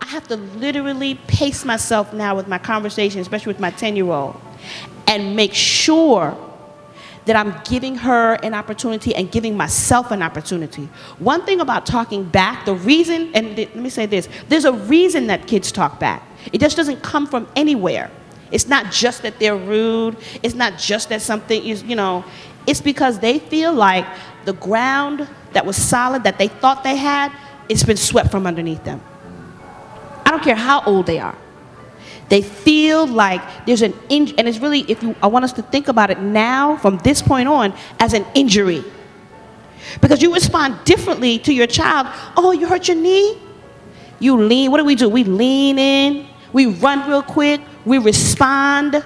I have to literally pace myself now with my conversation, especially with my 10-year-old, and make sure that I'm giving her an opportunity and giving myself an opportunity. One thing about talking back, the reason, and let me say this, there's a reason that kids talk back. It just doesn't come from anywhere. It's not just that they're rude. It's not just that something is, it's because they feel like the ground that was solid that they thought they had, it's been swept from underneath them. I don't care how old they are. They feel like there's an injury, and it's really, I want us to think about it now, from this point on, as an injury. Because you respond differently to your child. Oh, you hurt your knee? You lean, what do? We lean in, we run real quick, we respond,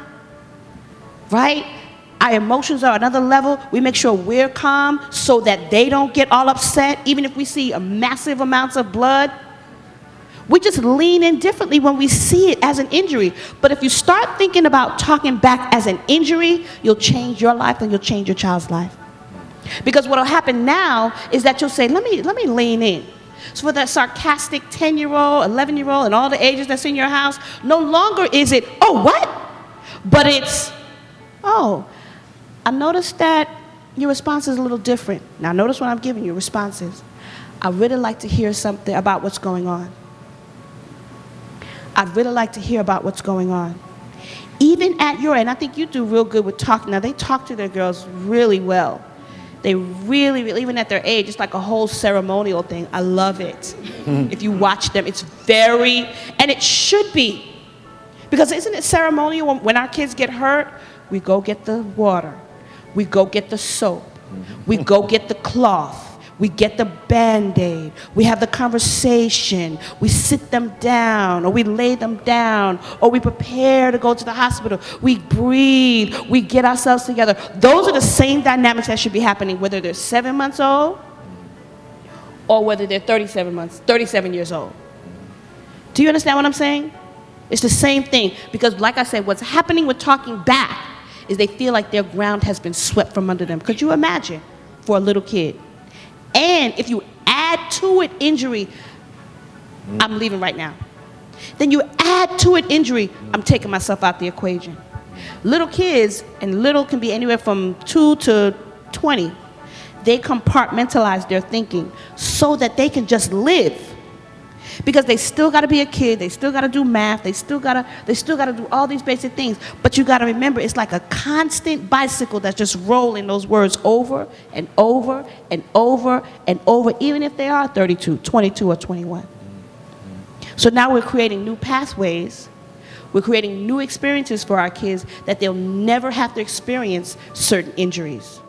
right? Our emotions are another level. We make sure we're calm so that they don't get all upset, even if we see massive amounts of blood. We just lean in differently when we see it as an injury. But if you start thinking about talking back as an injury, you'll change your life and you'll change your child's life. Because what will happen now is that you'll say, let me lean in. So for that sarcastic 10-year-old, 11-year-old, and all the ages that's in your house, no longer is it, oh, what? But it's, oh, I noticed that your response is a little different. Now notice what I'm giving you, responses. I'd really like to hear something about what's going on. I'd really like to hear about what's going on. Even at your end, I think you do real good with talking. Now, they talk to their girls really well. They really, even at their age, it's like a whole ceremonial thing. I love it. If you watch them, it's very, and it should be. Because isn't it ceremonial when our kids get hurt? We go get the water. We go get the soap. We go get the cloth. We get the Band-Aid, we have the conversation, we sit them down, or we lay them down, or we prepare to go to the hospital, we breathe, we get ourselves together. Those are the same dynamics that should be happening, whether they're 7 months old, or whether they're 37 years old. Do you understand what I'm saying? It's the same thing, because like I said, what's happening with talking back is they feel like their ground has been swept from under them. Could you imagine for a little kid? And if you add to it injury, I'm leaving right now. Then you add to it injury, I'm taking myself out the equation. Little kids, and little can be anywhere from 2 to 20, they compartmentalize their thinking so that they can just live. Because they still got to be a kid, they still got to do math, they still got to do all these basic things. But you got to remember, it's like a constant bicycle that's just rolling those words over and over and over and over, even if they are 32, 22, or 21. So now we're creating new pathways. We're creating new experiences for our kids that they'll never have to experience certain injuries.